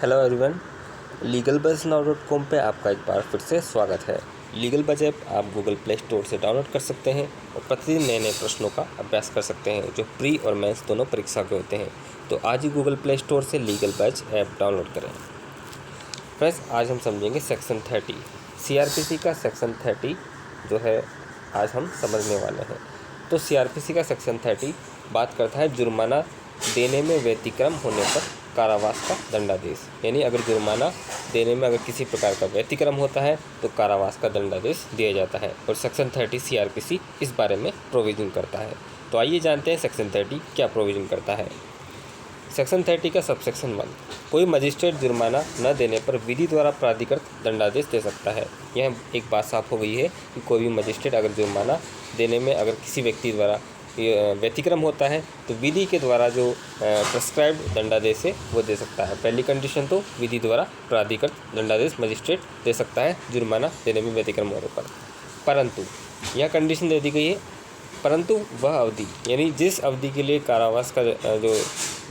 Hello everyone, legalbuzznow.com पे आपका एक बार फिर से स्वागत है। लीगल बज ऐप आप गूगल प्ले स्टोर से डाउनलोड कर सकते हैं और प्रतिदिन नए नए प्रश्नों का अभ्यास कर सकते हैं जो प्री और मेंस दोनों परीक्षा के होते हैं। तो आज ही गूगल प्ले स्टोर से लीगल बज ऐप डाउनलोड करें। फ्रेंड्स, आज हम समझेंगे सेक्शन 30 सीआरपीसी का सेक्शन 30 जो है आज हम समझने वाले हैं। तो सीआरपीसी का सेक्शन 30 बात करता है जुर्माना देने में व्यतिक्रम होने पर कारावास का दंडादेश, यानी अगर जुर्माना देने में अगर किसी प्रकार का व्यतिक्रम होता है तो कारावास का दंडादेश दिया जाता है और सेक्शन 30 सीआरपीसी इस बारे में प्रोविजन करता है। तो आइए जानते हैं सेक्शन 30 क्या प्रोविजन करता है। सेक्शन 30 का सबसेक्शन 1, कोई मजिस्ट्रेट जुर्माना न देने पर विधि द्वारा प्राधिकृत दंडादेश दे सकता है। यह एक बात साफ हो गई है कि कोई भी मजिस्ट्रेट अगर जुर्माना देने में अगर किसी व्यक्ति द्वारा व्यतिक्रम होता है तो विधि के द्वारा जो प्रेस्क्राइब्ड दंडादेश है वो दे सकता है। पहली कंडीशन तो विधि द्वारा प्राधिकृत दंडादेश मजिस्ट्रेट दे सकता है जुर्माना देने में व्यतिक्रम होने पर, परंतु यह कंडीशन दे दी गई है परंतु वह अवधि, यानी जिस अवधि के लिए कारावास का जो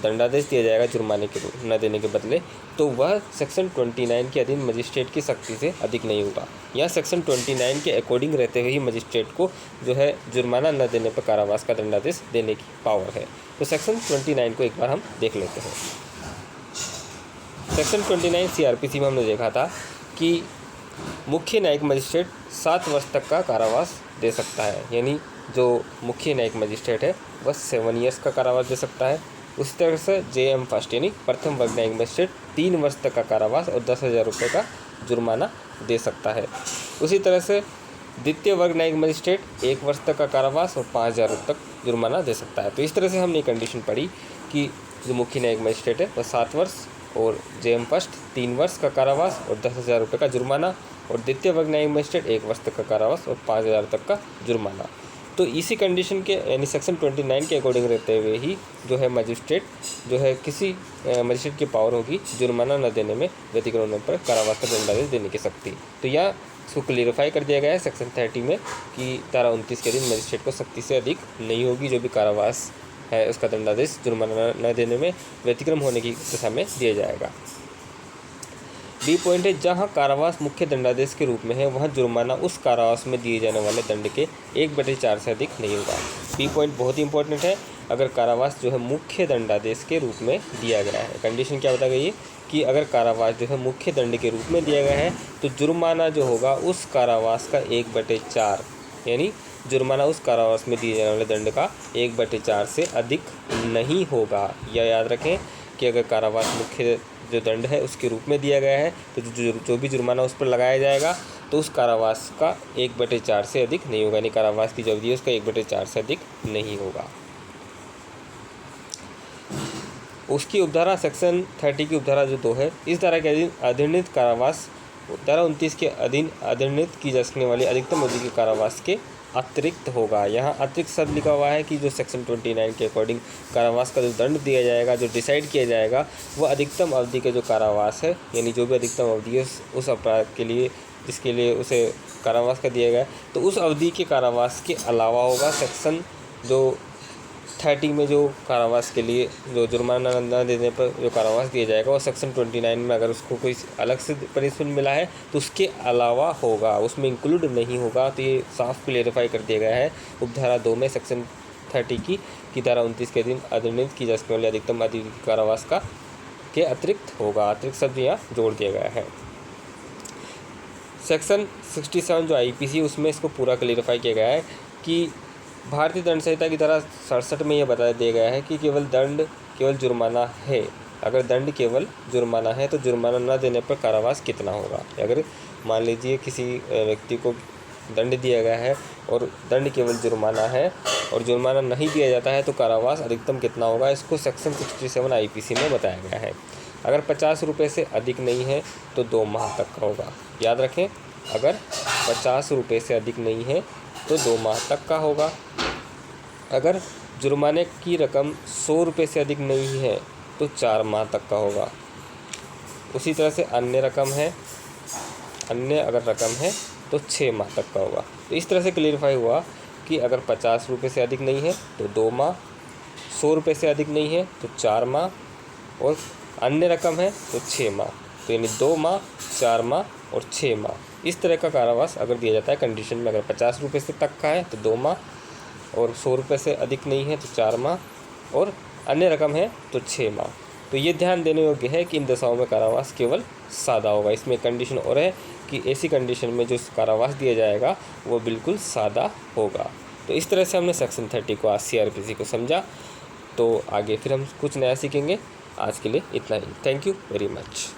दंडादेश दिया जाएगा जुर्माने के न देने के बदले, तो वह सेक्शन 29 के अधीन मजिस्ट्रेट की शक्ति से अधिक नहीं होगा। यह सेक्शन 29 के अकॉर्डिंग रहते हुए ही मजिस्ट्रेट को जो है जुर्माना न देने पर कारावास का दंडादेश देने की पावर है। तो सेक्शन 29 को एक बार हम देख लेते हैं। सेक्शन 29 सीआरपीसी में हमने देखा था कि मुख्य न्यायिक मजिस्ट्रेट 7 वर्ष तक का कारावास दे सकता है, यानी जो मुख्य न्यायिक मजिस्ट्रेट है वह 7 ईयर्स का कारावास दे सकता है। उसी तरह से जेएम फर्स्ट यानी प्रथम वर्ग न्यायिक मजिस्ट्रेट 3 वर्ष तक का कारावास और 10,000 रुपये का जुर्माना दे सकता है। उसी तरह से द्वितीय वर्ग न्यायिक मजिस्ट्रेट 1 वर्ष तक का कारावास और 5,000 रुपये तक जुर्माना दे सकता है। तो इस तरह से हमने कंडीशन पढ़ी कि जो मुख्य न्यायिक मजिस्ट्रेट है वह 7 वर्ष और जेएम फर्स्ट 3 वर्ष का कारावास और 10,000 रुपये का जुर्माना, और द्वितीय वर्ग न्यायिक मजिस्ट्रेट 1 वर्ष तक का कारावास और 5,000 तक का जुर्माना। तो इसी कंडीशन के यानी सेक्शन 29 के अकॉर्डिंग रहते हुए ही जो है मजिस्ट्रेट जो है किसी मजिस्ट्रेट की पावर होगी जुर्माना न देने में व्यतिक्रम होने पर कारावास का दंडादेश देने की शक्ति। तो यह इसको क्लियरिफाई कर दिया गया है सेक्शन 30 में कि धारा 29 के दिन मजिस्ट्रेट को शक्ति से अधिक नहीं होगी जो भी कारावास है उसका दंडादेश जुर्माना न देने में व्यतिक्रम होने की दशा में दिया जाएगा। बी पॉइंट है, जहां कारावास मुख्य दंडादेश के रूप में है वहां जुर्माना उस कारावास में दिए जाने वाले दंड के 1/4 से अधिक नहीं होगा। बी पॉइंट बहुत ही इंपॉर्टेंट है। अगर कारावास जो है मुख्य दंडादेश के रूप में दिया गया है, कंडीशन क्या बताई गई है कि अगर कारावास जो है मुख्य दंड के रूप में दिया गया है तो जुर्माना जो होगा उस कारावास का 1/4, यानी जुर्माना उस कारावास में दिए जाने वाले दंड का 1/4 से अधिक नहीं होगा। यह याद रखें कि अगर कारावास मुख्य जो दंड है उसके रूप में दिया गया है तो जो भी जुर्माना उस पर लगाया जाएगा तो उस कारावास का 1/4 से अधिक नहीं होगा, यानी कारावास की जो अवधि है उसका 1/4 से अधिक नहीं होगा। उसकी उपधारा सेक्शन 30 की उपधारा जो 2 है, इस धारा के अधीन अधिनिर्णित कारावास धारा 29 के अधीन अधिनिर्णित की जा सकने वाली अधिकतम अवधि के कारावास के अतिरिक्त होगा। यहाँ अतिरिक्त शब्द लिखा हुआ है कि जो सेक्शन 29 के अकॉर्डिंग कारावास का जो दंड दिया जाएगा, जो डिसाइड किया जाएगा, वह अधिकतम अवधि के जो कारावास है, यानी जो भी अधिकतम अवधि है उस अपराध के लिए जिसके लिए उसे कारावास का दिया गया तो उस अवधि के कारावास के अलावा होगा। सेक्शन जो 30 में जो कारावास के लिए जो जुर्माना न देने पर जो कारावास दिया जाएगा वो सेक्शन 29 में अगर उसको कोई अलग से पनिशमेंट मिला है तो उसके अलावा होगा, उसमें इंक्लूड नहीं होगा। तो ये साफ क्लियरिफाई कर दिया गया है उपधारा 2 में सेक्शन 30 की धारा 29 के अधीन अधिनिर्णित की जा सकने वाली अधिकतम अवधि कारावास का के अतिरिक्त होगा। अतिरिक्त शब्द यहाँ जोड़ दिया गया है। सेक्शन 67 जो आईपीसी उसमें इसको पूरा क्लियरिफाई किया गया है कि भारतीय दंड संहिता की धारा 67 में यह बता दिया गया है कि केवल जुर्माना है। अगर दंड केवल जुर्माना है तो जुर्माना न देने पर कारावास कितना होगा। अगर मान लीजिए किसी व्यक्ति को दंड दिया गया है और दंड केवल जुर्माना है और जुर्माना नहीं दिया जाता है तो कारावास अधिकतम कितना होगा, इसको सेक्शन 67 आईपीसी में बताया गया है। अगर 50 रुपये से अधिक नहीं है तो 2 माह तक का होगा। याद रखें, अगर 50 रुपये से अधिक नहीं है तो 2 माह तक का होगा। अगर जुर्माने की रकम 100 रुपये से अधिक नहीं है तो 4 माह तक का होगा। उसी तरह से अन्य अगर रकम है तो 6 माह तक का होगा। तो इस तरह से क्लियरिफाई हुआ कि अगर 50 रुपये से अधिक नहीं है तो 2 माह, 100 रुपये से अधिक नहीं है तो 4 माह और अन्य रकम है तो 6 माह, तो यानी 2 माह, 4 माह और 6 माह, इस तरह का कारावास अगर दिया जाता है कंडीशन में। अगर 50 रुपये से तक का है तो 2 माह, और 100 रुपये से अधिक नहीं है तो 4 माह, और अन्य रकम है तो 6 माह। तो ये ध्यान देने योग्य है कि इन दशाओं में कारावास केवल सादा होगा। इसमें कंडीशन और है कि ऐसी कंडीशन में जो कारावास दिया जाएगा वो बिल्कुल सादा होगा। तो इस तरह से हमने सेक्शन 30 को आज CRPC को समझा। तो आगे फिर हम कुछ नया सीखेंगे। आज के लिए इतना ही। Thank you very much.